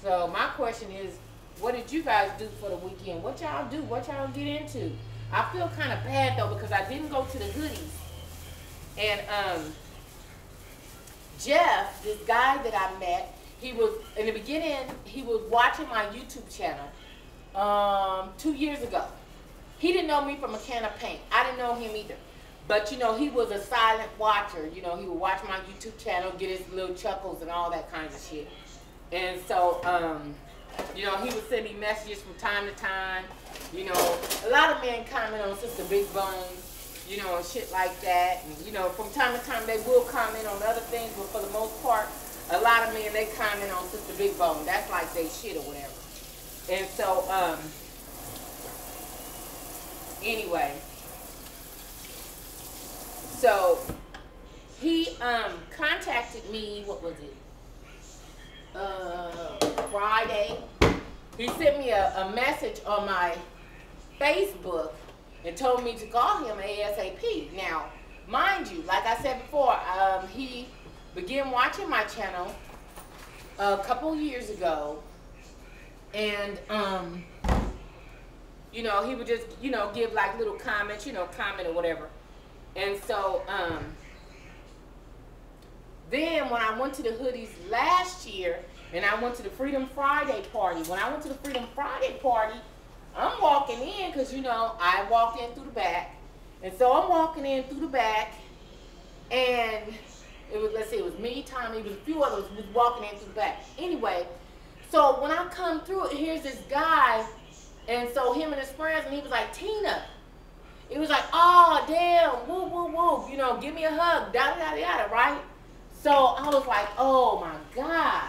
So my question is, what did you guys do for the weekend? What y'all do? What y'all get into? I feel kind of bad though because I didn't go to the hoodies. And Jeff, this guy that I met, he was in the beginning. He was watching my YouTube channel 2 years ago. He didn't know me from a can of paint. I didn't know him either. But, you know, he was a silent watcher. You know, he would watch my YouTube channel, get his little chuckles and all that kind of shit. And so, you know, he would send me messages from time to time. You know, a lot of men comment on Sister Big Bones, you know, and shit like that. And, you know, from time to time they will comment on other things, but for the most part, a lot of men, they comment on Sister Big Bone. That's like they shit or whatever. And so, anyway. So, he contacted me, what was it? Friday. He sent me a message on my Facebook and told me to call him ASAP. Now, mind you, like I said before, he began watching my channel a couple years ago, and you know, he would just, you know, give like little comments, you know, comment or whatever. And so then when I went to the hoodies last year and I went to the Freedom Friday party, when I went to the Freedom Friday party, I'm walking in because, you know, I walked in through the back. And so I'm walking in through the back, and it was, let's see, it was me, Tommy, it was a few others who was walking in through the back. Anyway, so when I come through, here's this guy, and so him and his friends, and he was like, Tina. It was like, oh, damn, woo, woo, woo, you know, give me a hug, yada, yada, yada, right? So I was like, oh, my God.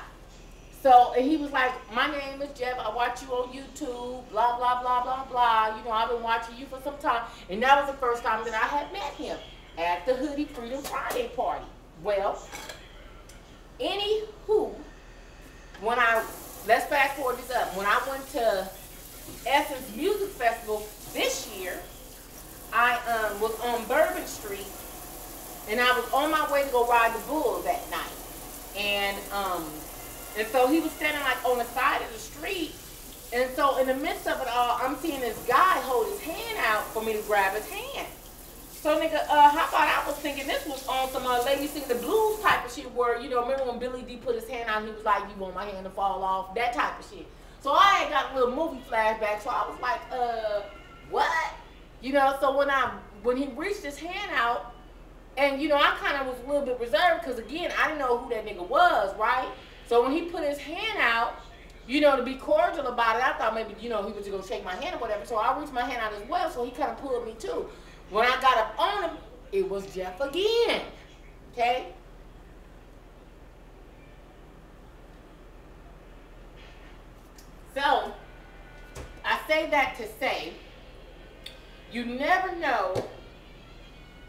So, and he was like, my name is Jeff, I watch you on YouTube, blah, blah, blah, blah, blah. You know, I've been watching you for some time. And that was the first time that I had met him at the Hoodie Freedom Friday party. Well, anywho, when let's fast forward this up. When I went to Essence Music Festival this year, I was on Bourbon Street, and I was on my way to go ride the bull that night. And so he was standing like on the side of the street, and so in the midst of it all, I'm seeing this guy hold his hand out for me to grab his hand. So nigga, how about I was thinking this was on some Lady Sing the Blues type of shit where, you know, remember when Billy D put his hand out and he was like, you want my hand to fall off? That type of shit. So I had got a little movie flashback, so I was like, what? You know, so when he reached his hand out, and, you know, I kind of was a little bit reserved because, again, I didn't know who that nigga was, right? So when he put his hand out, you know, to be cordial about it, I thought maybe, you know, he was just going to shake my hand or whatever. So I reached my hand out as well, so he kind of pulled me too. When I got up on him, it was Jeff again, okay? So, I say that to say, you never know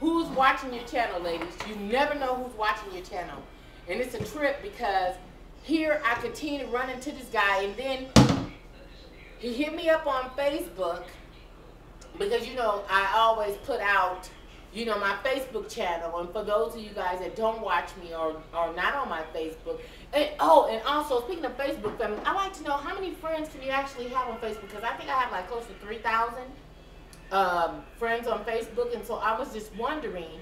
who's watching your channel, ladies. You never know who's watching your channel. And it's a trip because here I continue to run into this guy, and then he hit me up on Facebook because, you know, I always put out, you know, my Facebook channel. And for those of you guys that don't watch me or are not on my Facebook, and also speaking of Facebook family, I like to know how many friends can you actually have on Facebook, because I think I have like close to 3,000 friends on Facebook. And so I was just wondering,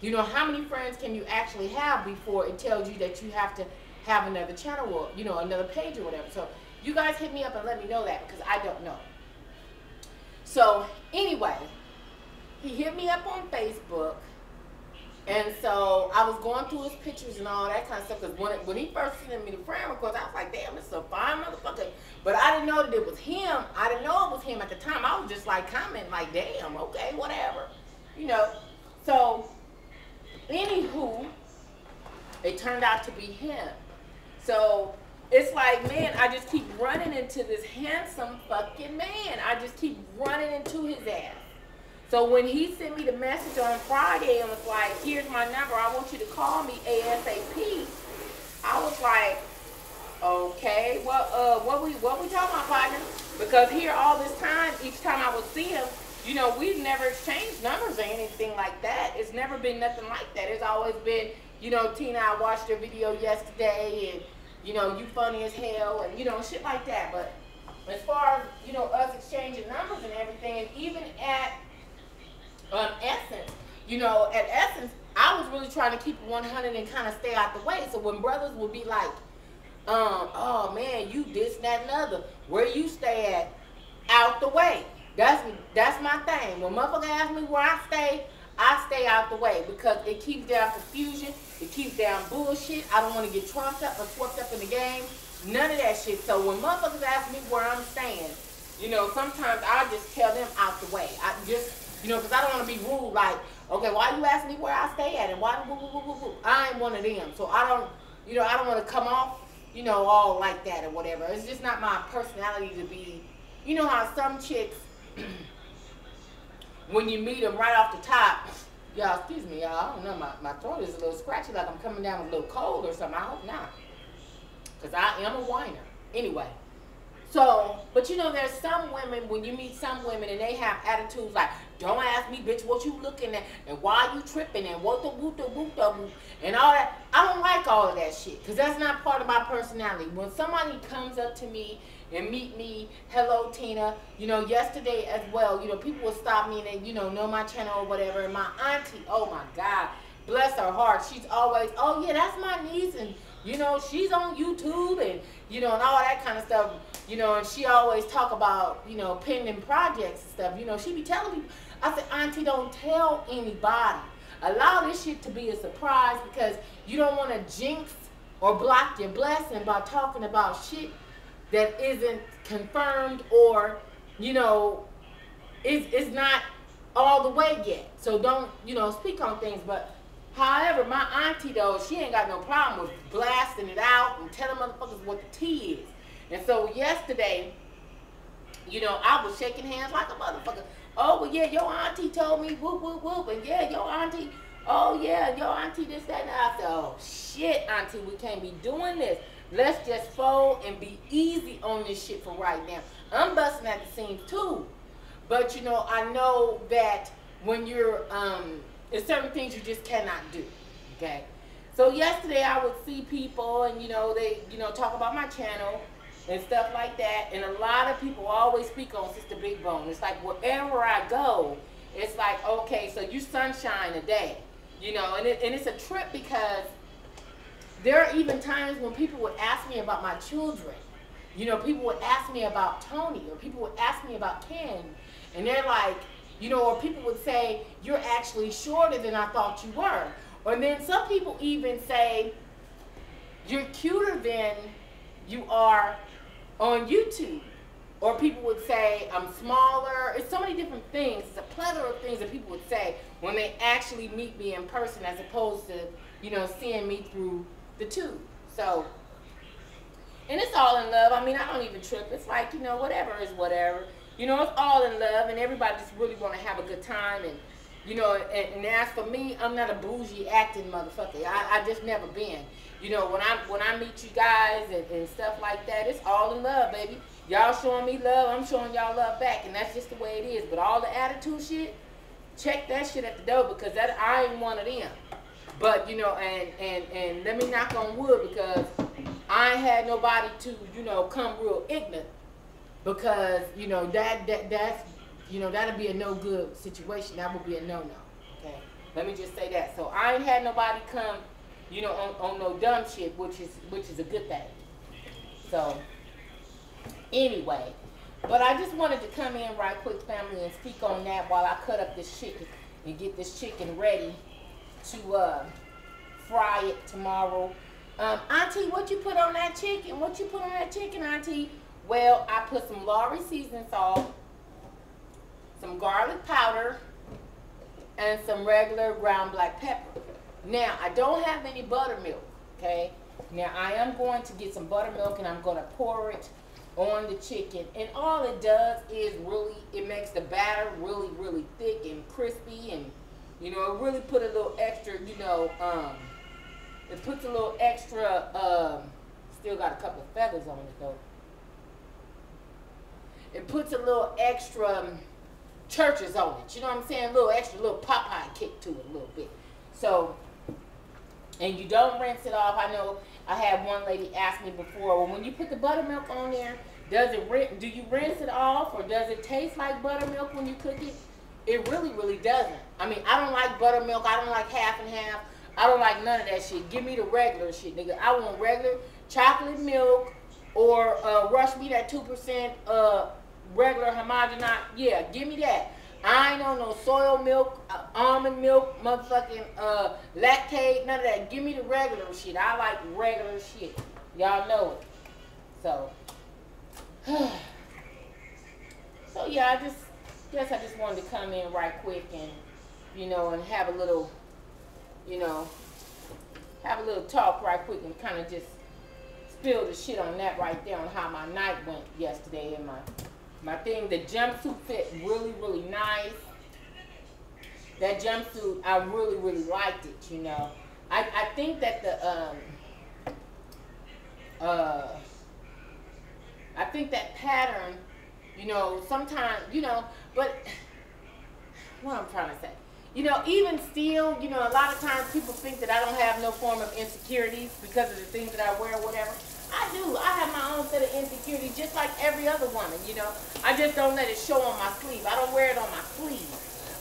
you know, how many friends can you actually have before it tells you that you have to have another channel or, you know, another page or whatever. So you guys hit me up and let me know that, because I don't know. So anyway, he hit me up on Facebook, and so I was going through his pictures and all that kind of stuff, because when he first sent me the friend request, I was like, damn, this is a fine motherfucker. But I didn't know that it was him. I didn't know it was him at the time. I was just like commenting like, damn, okay, whatever. You know, so anywho, it turned out to be him. So it's like, man, I just keep running into this handsome fucking man. I just keep running into his ass. So when he sent me the message on Friday and was like, here's my number, I want you to call me ASAP, I was like, okay, well, what we talking about, partner? Because here all this time, each time I would see him, you know, we've never exchanged numbers or anything like that. It's never been nothing like that. It's always been, you know, Tina, I watched your video yesterday, and you know, you funny as hell, and, you know, shit like that. But as far as, you know, us exchanging numbers and everything, and even at Essence, you know, at Essence, I was really trying to keep it 100 and kind of stay out the way. So when brothers would be like, oh man, you this, that, and other, where you stay at, out the way. That's my thing. When motherfucker ask me where I stay out the way, because it keeps down confusion, it keeps down bullshit. I don't want to get trumped up or swept up in the game. None of that shit. So when motherfuckers ask me where I'm staying, you know, sometimes I just tell them out the way. I just, you know, because I don't want to be rude, like, okay, why you asking me where I stay at, and why, I ain't one of them. So I don't, you know, I don't want to come off, you know, all like that or whatever. It's just not my personality to be, you know how some chicks, when you meet them right off the top, y'all, excuse me, y'all, I don't know, my throat is a little scratchy, like I'm coming down with a little cold or something. I hope not, because I am a whiner. Anyway, so, but you know, there's some women, when you meet some women and they have attitudes like, don't ask me, bitch, what you looking at, and why you tripping, and what the whoop, and all that. I don't like all of that shit, because that's not part of my personality. When somebody comes up to me and meet me, hello, Tina, you know, yesterday as well, you know, people would stop me and they, you know my channel or whatever, and my auntie, oh my God, bless her heart, she's always, oh yeah, that's my niece, and, you know, she's on YouTube, and, you know, and all that kind of stuff, you know, and she always talk about, you know, pending projects and stuff, you know, she be telling me, I said, auntie, don't tell anybody. Allow this shit to be a surprise, because you don't want to jinx or block your blessing by talking about shit that isn't confirmed, or, you know, is not all the way yet. So don't, you know, speak on things. But however, my auntie, though, she ain't got no problem with blasting it out and telling motherfuckers what the tea is. And so yesterday, you know, I was shaking hands like a motherfucker. Oh, well, yeah, your auntie told me whoop, whoop, whoop. And yeah, your auntie, oh, yeah, your auntie this, that, and that. I said, oh, shit, auntie, we can't be doing this. Let's just fold and be easy on this shit for right now. I'm busting at the seams, too. But, you know, I know that when you're, there's certain things you just cannot do, okay? So yesterday I would see people and, you know, they, you know, talk about my channel and stuff like that. And a lot of people always speak on Sister Big Bone. It's like wherever I go, it's like, okay, so you sunshine a day, you know, and it's a trip, because there are even times when people would ask me about my children. You know, people would ask me about Tony, or people would ask me about Ken, and they're like, you know, or people would say, you're actually shorter than I thought you were. Or then some people even say, you're cuter than you are on YouTube. Or people would say, I'm smaller. It's so many different things. It's a plethora of things that people would say when they actually meet me in person, as opposed to, you know, seeing me through the tube. So, and it's all in love. I mean, I don't even trip. It's like, you know, whatever is whatever. You know, it's all in love, and everybody just really want to have a good time. And, you know, and as for me, I'm not a bougie acting motherfucker. I just never been. You know, when I meet you guys and stuff like that, it's all in love, baby. Y'all showing me love, I'm showing y'all love back, and that's just the way it is. But all the attitude shit, check that shit at the door, because that I ain't one of them. But, you know, and let me knock on wood, because I ain't had nobody to, you know, come real ignorant, because, you know, that's, you know, that'll be a no good situation. That would be a no-no, okay? Let me just say that. So I ain't had nobody come, you know, on no dumb shit, which is a good thing. So, anyway, but I just wanted to come in right quick, family, and speak on that while I cut up this chicken and get this chicken ready to fry it tomorrow. Auntie, what you put on that chicken? What you put on that chicken, Auntie? Well, I put some Lawry seasoning salt, some garlic powder, and some regular ground black pepper. Now, I don't have any buttermilk, okay? Now, I am going to get some buttermilk, and I'm going to pour it on the chicken. And all it does is really, it makes the batter really, really thick and crispy, and, you know, it really put a little extra, you know, it puts a little extra, still got a couple of feathers on it, though. It puts a little extra churches on it, you know what I'm saying? A little extra, little Popeye kick to it a little bit. So, and you don't rinse it off. I know I had one lady ask me before, well, when you put the buttermilk on there, do you rinse it off, or does it taste like buttermilk when you cook it? It really, really doesn't. I mean, I don't like buttermilk. I don't like half and half. I don't like none of that shit. Give me the regular shit, nigga. I want regular chocolate milk or rush me that 2% regular homogenized. Yeah, give me that. I ain't on no soy milk, almond milk, motherfucking lactate, none of that. Give me the regular shit. I like regular shit. Y'all know it. So, so yeah, I just wanted to come in right quick and, you know, and have a little, you know, have a little talk right quick and kind of just spill the shit on that right there on how my night went yesterday and my thing. The jumpsuit fit really, really nice. That jumpsuit, I really, really liked it, you know. I think that I think that pattern, you know, sometimes, you know, but what I'm trying to say, you know, even still, you know, a lot of times people think that I don't have no form of insecurities because of the things that I wear or whatever. I do. I have my own set of insecurities just like every other woman, you know. I just don't let it show on my sleeve. I don't wear it on my sleeve.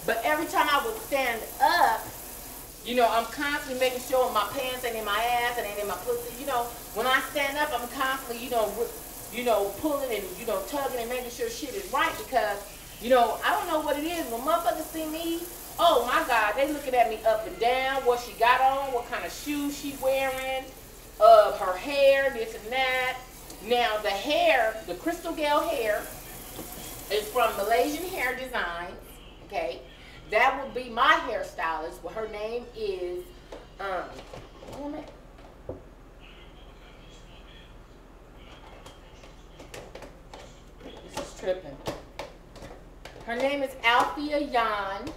But every time I would stand up, you know, I'm constantly making sure my pants ain't in my ass and ain't in my pussy. You know, when I stand up, I'm constantly, you know, pulling and, you know, tugging and making sure shit is right because, you know, I don't know what it is. When motherfuckers see me, oh my God, they looking at me up and down, what she got on, what kind of shoes she wearing, her hair, this and that. Now the hair, the Crystal Gale hair, is from Malaysian Hair Designs, okay? That would be my hairstylist. Well, her name is, this is tripping. Her name is Althea Yan,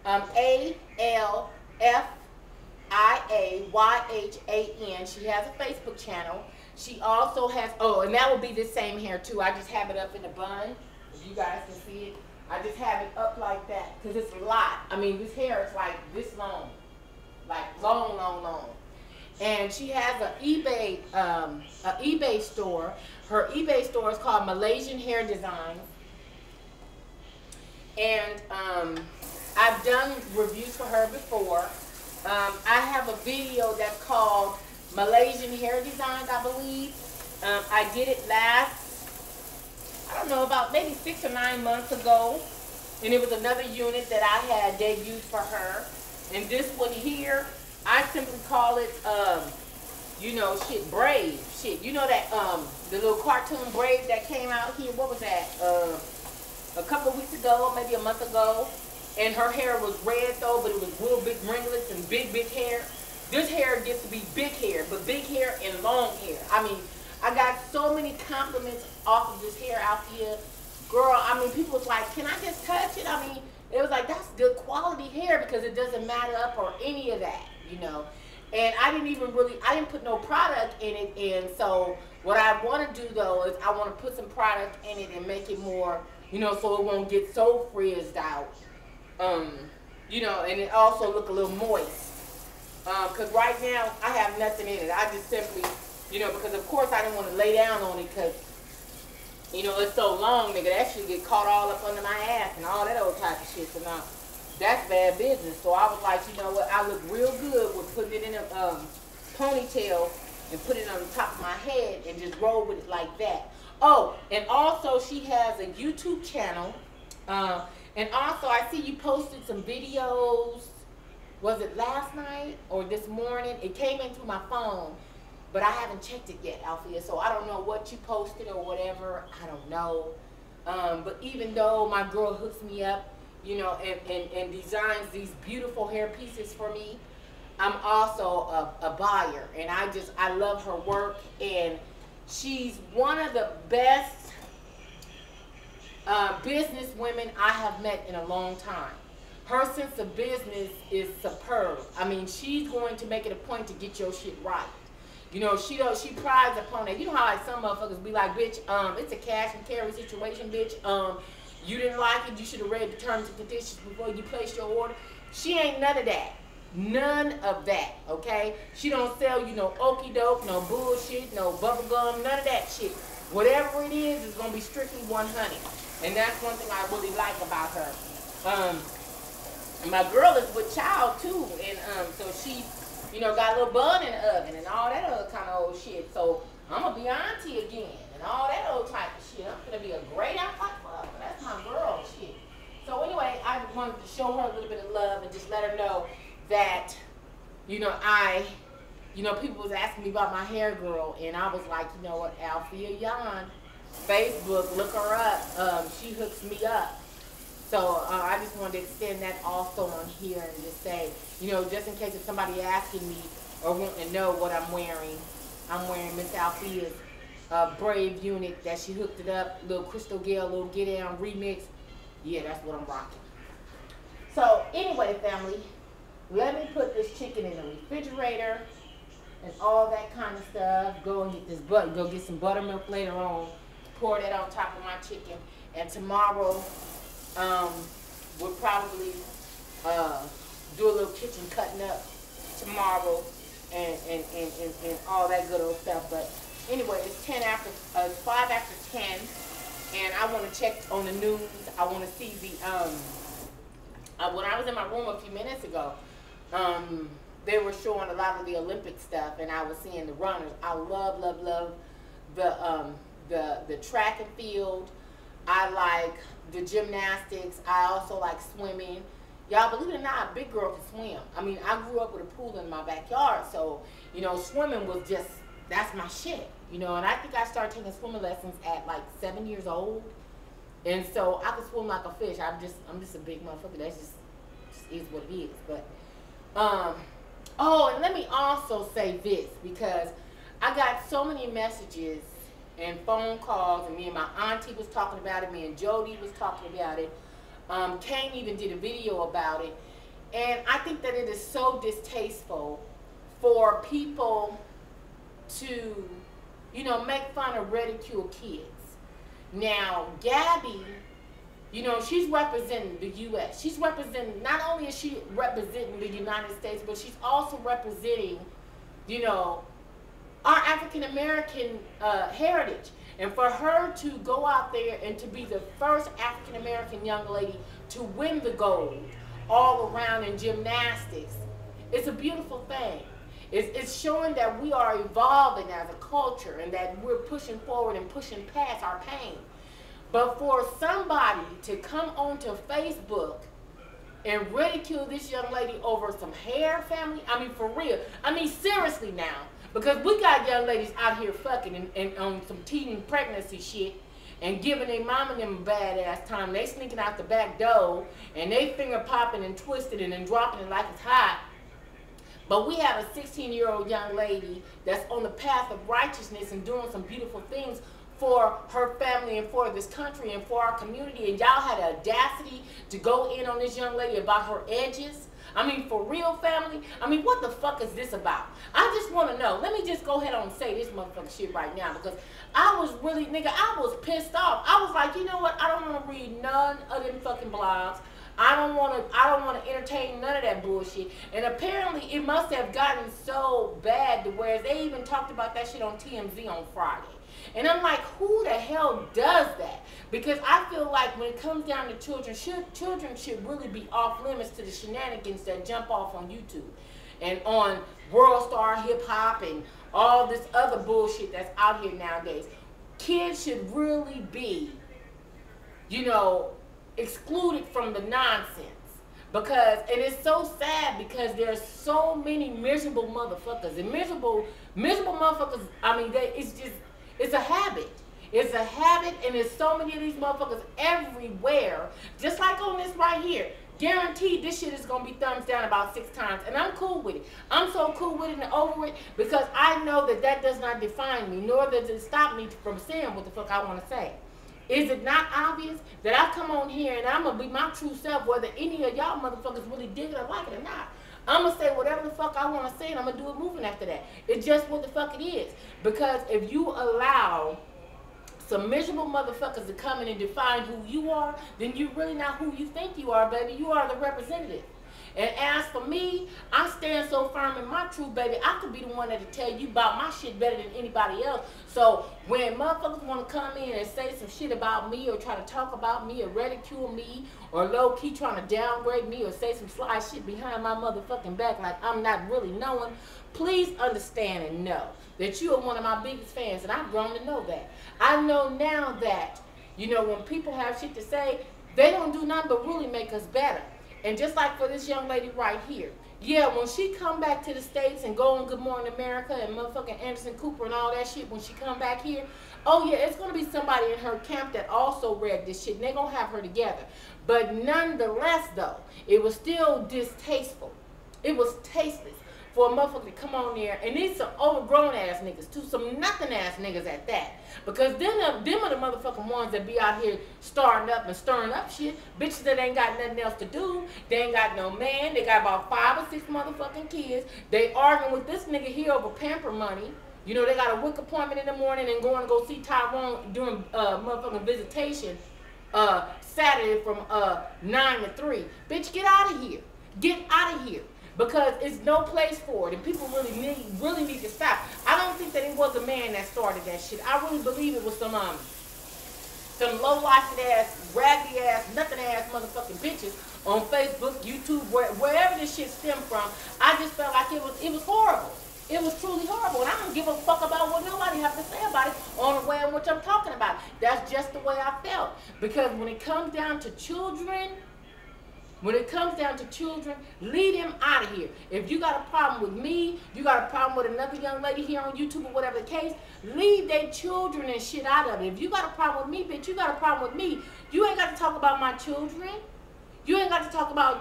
ALFIAYHAN. She has a Facebook channel. She also has, oh, and that will be the same hair too. I just have it up in a bun, if you guys can see it. I just have it up like that because it's a lot. I mean, this hair is like this long, like long, long, long. And she has an eBay store. Her eBay store is called Malaysian Hair Design. And I've done reviews for her before. I have a video that's called Malaysian Hair Designs, I believe. I did it last, I don't know, about maybe 6 or 9 months ago. And it was another unit that I had debuted for her. And this one here, I simply call it, you know, shit, Brave. Shit, you know that, the little cartoon Brave that came out here, what was that? A couple of weeks ago, maybe a month ago. And her hair was red though, but it was real big ringlets and big, big hair. This hair gets to be big hair, but big hair and long hair. I mean, I got so many compliments off of this hair out here. Girl, I mean, people was like, can I just touch it? I mean, it was like, that's good quality hair because it doesn't matter up or any of that, you know. And I didn't put no product in it. And so what I want to do though is I want to put some product in it and make it more, you know, so it won't get so frizzed out. You know, and it also look a little moist. Because right now, I have nothing in it. I just simply, you know, because of course I didn't want to lay down on it because, you know, it's so long, nigga. That shit get caught all up under my ass and all that old type of shit. So now, that's bad business. So I was like, you know what, I look real good with putting it in a ponytail and put it on the top of my head and just roll with it like that. Oh, and also she has a YouTube channel. And also I see you posted some videos. Was it last night or this morning? It came in through my phone, but I haven't checked it yet, Althea. So I don't know what you posted or whatever. I don't know. But even though my girl hooks me up, you know, and designs these beautiful hair pieces for me, I'm also a buyer. And I love her work. And she's one of the best business women I have met in a long time. Her sense of business is superb. I mean, she's going to make it a point to get your shit right. You know, she prides upon it. You know how like some motherfuckers be like, bitch, it's a cash and carry situation, bitch. You didn't like it, you should have read the terms and conditions before you placed your order. She ain't none of that. None of that, okay? She don't sell you no okie doke, no bullshit, no bubble gum, none of that shit. Whatever it is gonna be strictly 100. And that's one thing I really like about her. My girl is with child too, and so she, got a little bun in the oven and all that other kind of old shit. So I'm gonna be auntie again and all that old type of shit. I'm gonna be a great aunt like fuck. That's my girl shit. So anyway, I wanted to show her a little bit of love and just let her know that, people was asking me about my hair girl, and I was like, you know what, Althea Yon, Facebook, look her up. She hooks me up. So I just wanted to extend that also on here and just say, just in case if somebody asking me or wanting to know what I'm wearing Miss Althea's Brave unit that she hooked it up, little Crystal Gale, little Get Down remix. Yeah, that's what I'm rocking. So anyway, family, let me put this chicken in the refrigerator and all that kind of stuff. Go and get this go get some buttermilk later on. Pour that on top of my chicken. And tomorrow, we'll probably do a little kitchen cutting up tomorrow and all that good old stuff. But anyway, it's 5 after 10, and I want to check on the news. I want to see the when I was in my room a few minutes ago, they were showing a lot of the Olympic stuff, and I was seeing the runners. I love the track and field. I like the gymnastics. I also like swimming. Y'all, believe it or not, a big girl can swim. I mean, I grew up with a pool in my backyard, so, swimming was just, that's my shit, and I think I started taking swimming lessons at like 7 years old, and so I could swim like a fish. I'm just a big motherfucker. That's just is what it is. But, oh, and let me also say this, because I got so many messages and phone calls, and me and my auntie was talking about it, me and Jody was talking about it. Kane even did a video about it, and I think that it is so distasteful for people to, make fun or ridicule kids. Now, Gabby, she's representing the U.S. She's representing, not only is she representing the United States, but she's also representing, our African-American heritage. And for her to go out there and to be the first African-American young lady to win the gold all around in gymnastics, it's a beautiful thing. It's showing that we are evolving as a culture and that we're pushing forward and pushing past our pain. But for somebody to come onto Facebook and ridicule this young lady over some hair, family, I mean, for real. I mean, seriously now. Because we got young ladies out here fucking and on some teen pregnancy shit and giving their mom and them a badass time. They sneaking out the back door and they finger popping and twisting and then dropping it like it's hot. But we have a 16-year-old young lady that's on the path of righteousness and doing some beautiful things for her family and for this country and for our community. And y'all had the audacity to go in on this young lady about her edges. I mean, for real, family? I mean, what the fuck is this about? I just want to know. Let me just go ahead and say this motherfucking shit right now, because I was really, nigga, I was pissed off. I was like, you know what? I don't want to read none of them fucking blogs. I don't want to entertain none of that bullshit. And apparently, it must have gotten so bad to where they even talked about that shit on TMZ on Friday. And I'm like, who the hell does that? Because I feel like when it comes down to children should really be off limits to the shenanigans that jump off on YouTube and on World Star Hip Hop and all this other bullshit that's out here nowadays. Kids should really be, excluded from the nonsense. Because, and it's so sad because there's so many miserable motherfuckers. And miserable motherfuckers, I mean, it's a habit. It's a habit, and there's so many of these motherfuckers everywhere. Just like on this right here. Guaranteed this shit is going to be thumbs down about 6 times. And I'm cool with it. I'm so cool with it and over it because I know that does not define me, nor does it stop me from saying what the fuck I want to say. Is it not obvious that I come on here and I'm going to be my true self, whether any of y'all motherfuckers really dig it or like it or not? I'm going to say whatever the fuck I want to say, and I'm going to do it moving after that. It's just what the fuck it is. Because if you allow some miserable motherfuckers to come in and define who you are, then you're really not who you think you are, baby. You are the representative. And as for me, I stand so firm in my truth, baby. I could be the one that'll tell you about my shit better than anybody else. So when motherfuckers want to come in and say some shit about me or try to talk about me or ridicule me or low-key trying to downgrade me or say some sly shit behind my motherfucking back like I'm not really knowing, please understand and know that you are one of my biggest fans, and I've grown to know that. I know now that, you know, when people have shit to say, they don't do nothing but really make us better. And just like for this young lady right here, yeah, when she come back to the States and go on Good Morning America and motherfucking Anderson Cooper and all that shit, when she come back here, oh yeah, it's going to be somebody in her camp that also read this shit, and they're going to have her together. But nonetheless, though, it was still distasteful. It was tasteless for a motherfucker to come on there, and these some overgrown ass niggas too, some nothing ass niggas at that. Because them are the motherfucking ones that be out here starting up and stirring up shit. Bitches that ain't got nothing else to do. They ain't got no man. They got about 5 or 6 motherfucking kids. They arguing with this nigga here over pamper money. You know, they got a WIC appointment in the morning and going to go see Tyrone during motherfucking visitation Saturday from 9 to 3. Bitch, get out of here. Get out of here. Because it's no place for it, and people really need to stop. I don't think that it was a man that started that shit. I really believe it was some low-lifed ass, raggedy ass, nothing ass motherfucking bitches on Facebook, YouTube, wherever this shit stemmed from. I just felt like it was horrible. It was truly horrible, and I don't give a fuck about what nobody has to say about it on the way in which I'm talking about. That's just the way I felt. Because when it comes down to children, leave them out of here. If you got a problem with me, you got a problem with another young lady here on YouTube or whatever the case, leave their children and shit out of it. If you got a problem with me, bitch, you got a problem with me. You ain't got to talk about my children. You ain't got to talk about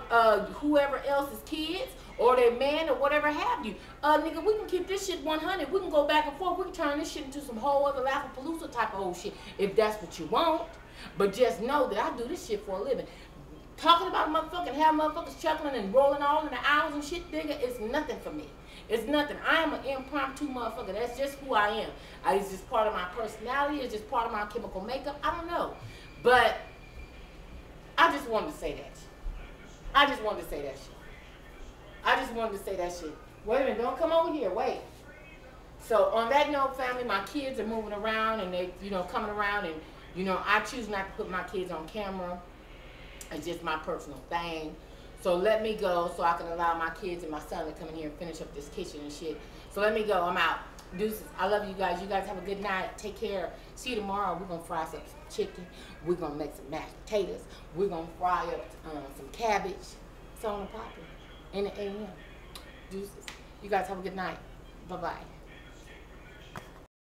whoever else's kids or their man or whatever have you. Nigga, we can keep this shit 100. We can go back and forth. We can turn this shit into some whole other Laugh-A-Palooza type of old shit if that's what you want. But just know that I do this shit for a living. Talking about motherfucking have motherfuckers chuckling and rolling all in the aisles and shit, nigga, it's nothing for me. It's nothing. I am an impromptu motherfucker. That's just who I am. It's just part of my personality. It's just part of my chemical makeup. I don't know. But I just wanted to say that. I just wanted to say that shit. I just wanted to say that shit. Wait a minute. Don't come over here. Wait. So on that note, family, my kids are moving around and they, you know, coming around, and, you know, I choose not to put my kids on camera. It's just my personal thing. So let me go so I can allow my kids and my son to come in here and finish up this kitchen and shit. So let me go. I'm out. Deuces. I love you guys. You guys have a good night. Take care. See you tomorrow. We're going to fry some chicken. We're going to make some mashed potatoes. We're going to fry up some cabbage. It's on the popping in the a.m. Deuces. You guys have a good night. Bye-bye.